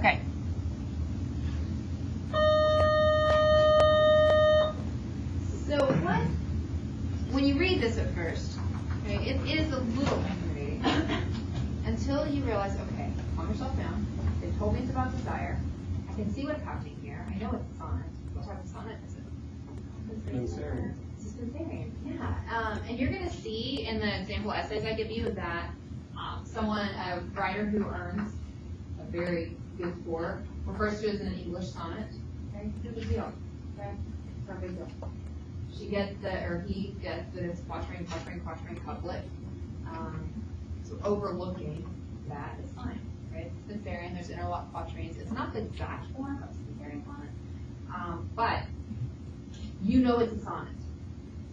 Okay. So when you read this at first, okay, it is a little intimidating until you realize, okay, calm yourself down. They told me it's about desire. I can see what's happening here. I know it's a sonnet. What type of sonnet is it? Spencerian. It's a Spencerian, yeah. And you're going to see in the example essays I give you that a writer who earns a very good score refers to it as an English sonnet. Okay, no big deal. Okay, it's not a big deal. He gets that it's quatrain, quatrain, quatrain, couplet. So overlooking that is fine, right? Spencerian, there's interlock quatrains. It's not the exact form of Spencerian sonnet, but you know it's a sonnet.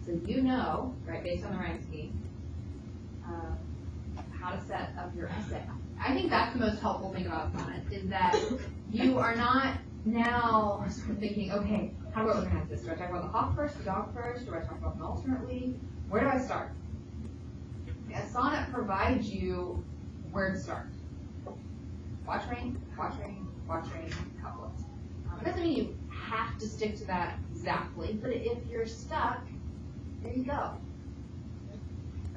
So you know, right, based on the rank scheme, how to set up your essay. I think that's the most helpful thing about sonnet is that you are not now sort of thinking, okay, how do I organize this? Do I talk about the hawk first, the dog first? Do I talk about them alternately? Where do I start? A sonnet provides you where to start. Quatrain, quatrain, quatrain, couplet. It doesn't mean you have to stick to that exactly, but if you're stuck, there you go.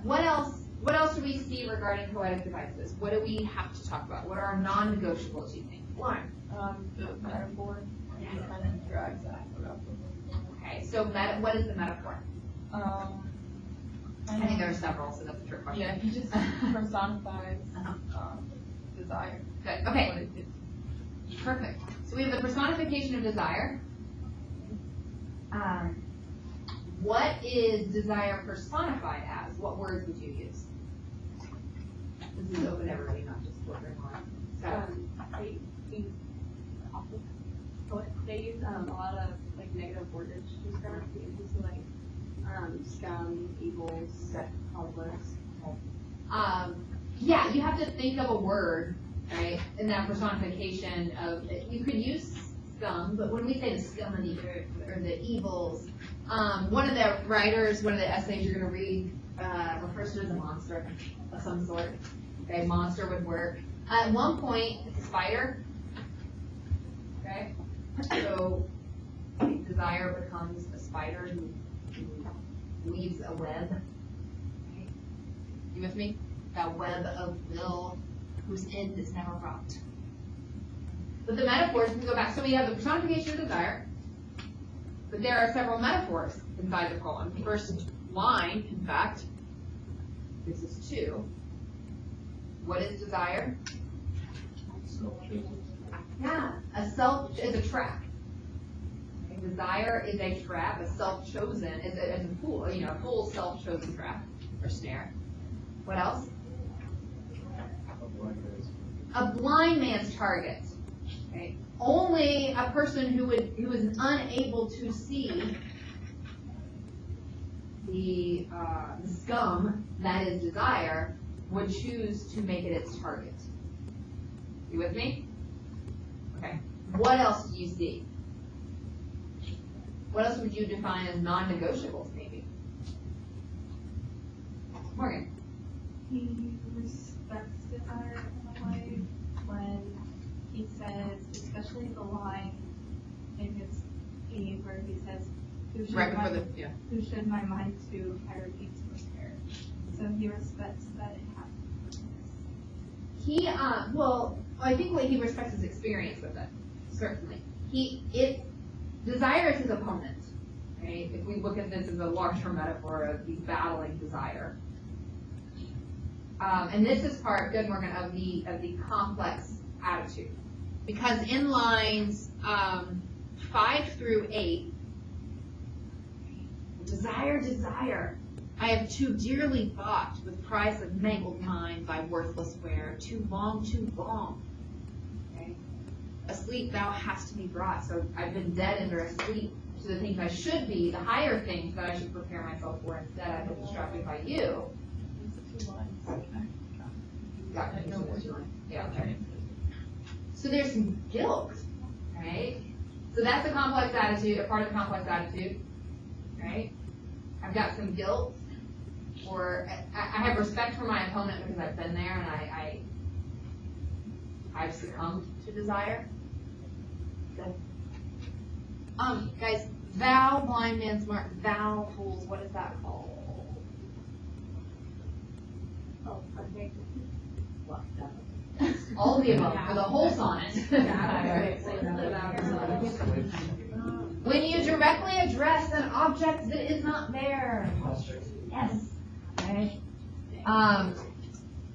What else do we see regarding poetic devices? What do we have to talk about? What are our non-negotiables, you think? Lauren? The metaphor kind of drags that up. Okay, so what is the metaphor? I think there are several, so that's a trick question. Yeah, he just personifies desire. Good, okay. Perfect. So we have the personification of desire. What is desire personified as? What words would you use? This is open to everybody, not just children. They use a lot of like negative wordage to describe it. So like scum, evils, complex. Yeah, you have to think of a word, right? In that personification of you could use scum, but when we say the scum of the earth or the evils, one of the writers, one of the essays you're going to read refers to it as a monster of some sort. Okay, monster would work. At one point, it's a spider. Okay, so desire becomes a spider who weaves a web. Okay. You with me? That web of will whose end is never wrought. But the metaphors, we can go back. So we have the personification of desire, but there are several metaphors inside the poem. The first line, in fact, this is 2. What is desire? Yeah, a self is a trap. Okay, desire is a trap. A self-chosen is a fool. A full self-chosen trap or snare. What else? A blind man's target. Okay. Only a person who is unable to see the scum that is desire would choose to make it its target. You with me? Okay. What else do you see? What else would you define as non-negotiables, maybe? Morgan? He respects desire in a way when he says, especially the line in his Eve where he says, who should my mind to higher deeds prepare? So he respects that it happens. He, I think what he respects is experience with it, certainly. Desire is his opponent, right? If we look at this as a larger metaphor of he's battling desire. And this is part, good Morgan, of the complex attitude. Because in lines 5 through 8, desire, desire, I have too dearly bought with price of mangled mind by worthless wear, too long, okay? Asleep thou hast to be brought, so I've been dead and are asleep to the things I should be, the higher things that I should prepare myself for. Instead, I've been distracted by you. Yeah, okay. So there's some guilt, right? So that's a complex attitude, a part of the complex attitude, right? I've got some guilt, or I have respect for my opponent because I've been there, and I've succumbed to desire. Good. Guys, thou blind man's mark, thou fools, what is that called? Oh, I think. All of the above, for the whole sonnet. When you directly address an object that is not there. Yes. Okay. An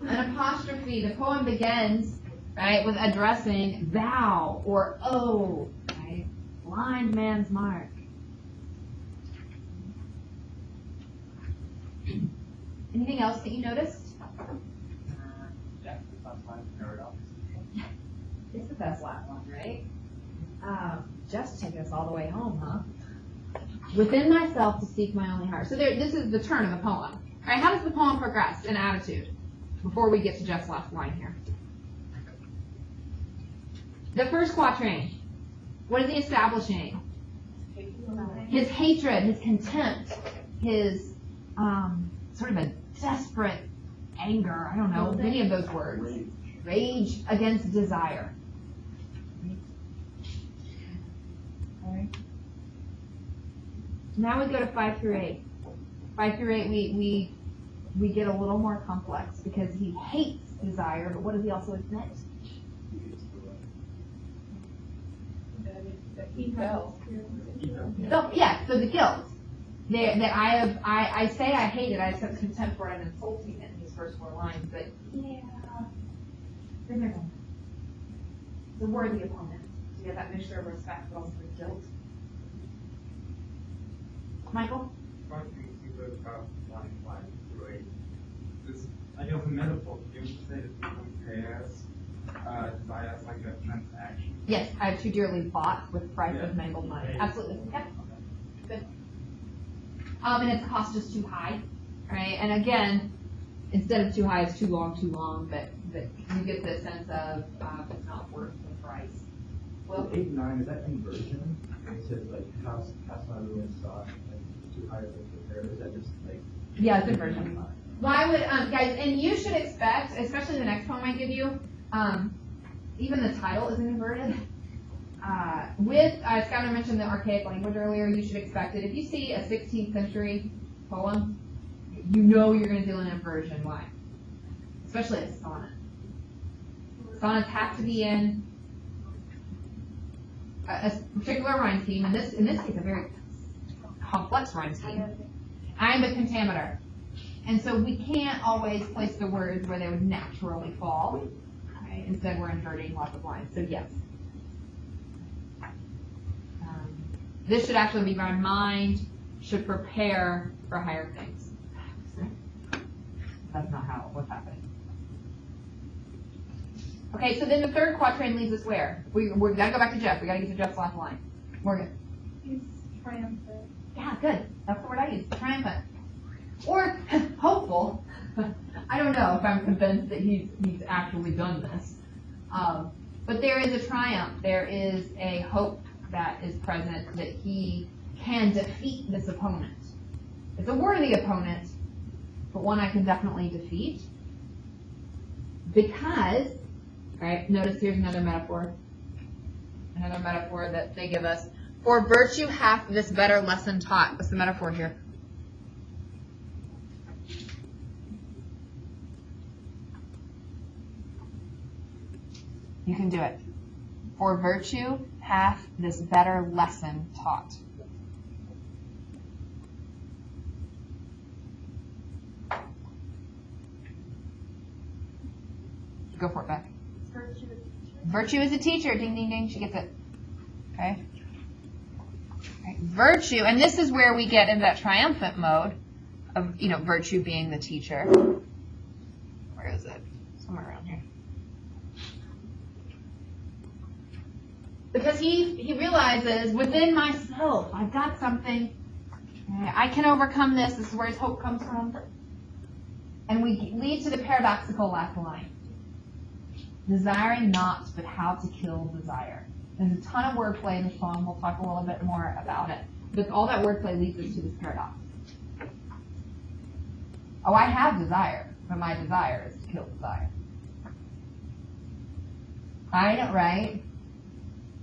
apostrophe, the poem begins, right, with addressing thou or oh, right? Blind man's mark. Anything else that you noticed? It's the best last one, right? Just taking us all the way home, huh? Within myself to seek my only heart. So this is the turn of the poem. All right, how does the poem progress in attitude before we get to Jeff's last line here? The first quatrain, what is he establishing? His hatred, his contempt, his sort of a desperate anger, I don't know, many of those words. Rage against desire. Now we go to 5 through 8. 5 through 8, we get a little more complex because he hates desire, but what does he also admit? He fell. So, yeah, so the guilt. That I say I hate it, I have such contempt for it, I'm insulting it in these first 4 lines, but yeah, then there's the worthy opponent. So you get that mixture of respect, but also the guilt. Michael? One thing you wrote about line 5 through 8. This idea of a metaphor, you say that it compares desire as like a transaction. Yes, I have too dearly bought with price of mangled money. Absolutely. Yep. Good. And its cost is too high, right? And again, instead of too high, it's too long, but you get the sense of it's not worth the price. Well, 8 and 9, is that conversion? It says like cast my ruin stock, like too high to prepare. Is that just like? yeah, it's inversion. Why would guys? And you should expect, especially the next poem I give you, even the title is inverted. Skylar mentioned the archaic language earlier. You should expect it. If you see a 16th century poem, you know you're going to do an inversion. Why? Especially a sonnet. Sonnets have to be in a particular rhyme scheme. In this case, a very complex rhyme scheme. I'm the pentameter. And so we can't always place the words where they would naturally fall. Right? Instead, we're inverting lots of lines. So yes. This should actually be my mind should prepare for higher things. That's not what's happening. Okay, so then the third quatrain leaves us where? We've got to go back to Jeff. We got to get to Jeff's last line. Morgan. He's triumphant. Yeah, good. That's the word I use. Triumphant. Or hopeful. I don't know if I'm convinced that he's actually done this. But there is a triumph. There is a hope that is present that he can defeat this opponent. It's a worthy opponent, but one I can definitely defeat. Because, right, notice here's another metaphor. Another metaphor that they give us. For virtue hath this better lesson taught. What's the metaphor here? You can do it. For virtue hath this better lesson taught. Go for it, Beck. Virtue is a teacher. Ding, ding, ding. She gets it. Okay. Right. Virtue, and this is where we get in that triumphant mode of, virtue being the teacher. Where is it? Somewhere around here. Because he realizes within myself, I've got something. I can overcome this. This is where his hope comes from. And we lead to the paradoxical last line. Desiring not, but how to kill desire. There's a ton of wordplay in this poem. We'll talk a little bit more about it. But all that wordplay leads us to this paradox. Oh, I have desire, but my desire is to kill desire. I know, right?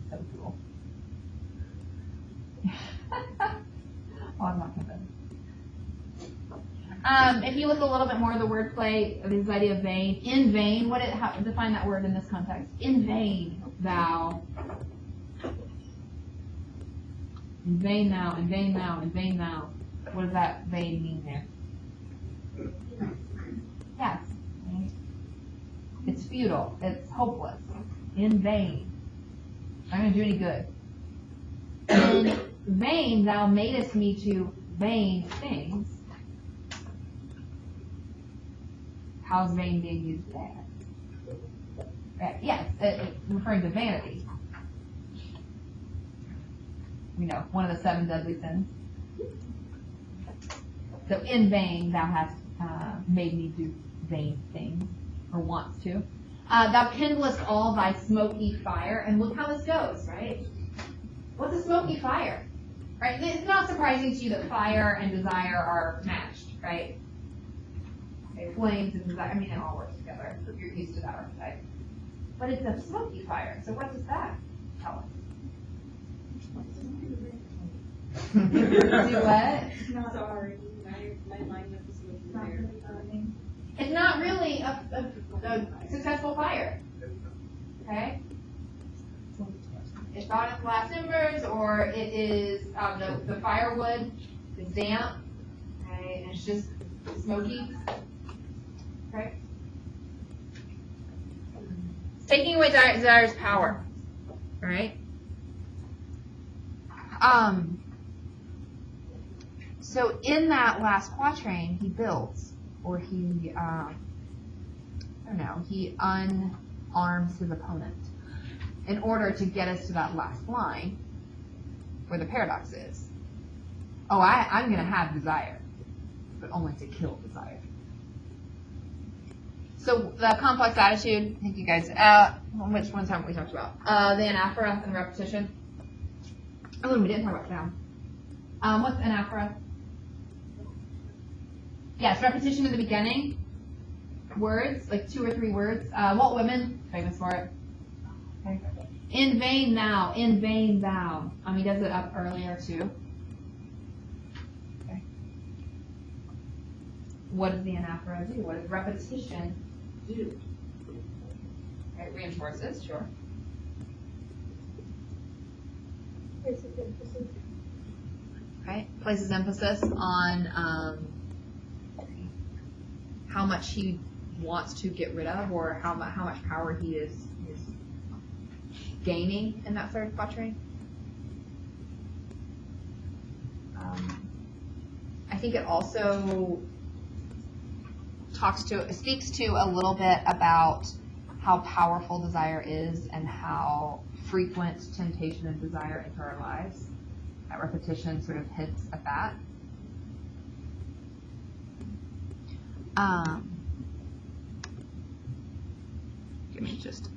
So cool. Oh, I'm not convinced. If you look a little bit more at the wordplay of this idea of vain, in vain, how define that word in this context? In vain, thou. In vain thou, in vain thou, in vain thou. What does that vain mean there? Yes. Right? It's futile. It's hopeless. In vain. Not going to do any good. In vain thou madest me to vain things. How's vain being used there? Right. Yes, it's referring to vanity. We know, one of the 7 deadly sins. So in vain thou hast made me do vain things, or wants to. Thou kindlest all thy smoky fire, and look how this goes, right? What's a smoky fire? Right? It's not surprising to you that fire and desire are matched, right? Okay, flames and desire, I mean, it all works together. You're used to that archetype. But it's a smoky fire, so what does that tell us? Do what? Sorry, my mind was looking there. It's not really a successful fire. Okay? It's not in glass embers, or it is the firewood is damp, okay, and it's just smoky. Okay? It's taking away desire's power. Alright? So in that last quatrain, he builds, or he, he unarms his opponent in order to get us to that last line where the paradox is. Oh, I'm going to have desire, but only to kill desire. So the complex attitude, I think you guys, which ones haven't we talked about? The anaphora and repetition. Oh, we didn't talk about noun. What's anaphora? Yes, repetition in the beginning. Words, like 2 or 3 words. Walt Whitman, famous for it. Okay. In vain thou, in vain thou. He does it up earlier too. Okay. What does the anaphora do? What does repetition do? Okay, it reinforces, sure. Right? Places emphasis on how much he wants to get rid of, or how much power he is gaining in that 3rd quatrain. I think it also speaks to a little bit about how powerful desire is and how frequent temptation and desire enter our lives. That repetition sort of hints at that. Give me just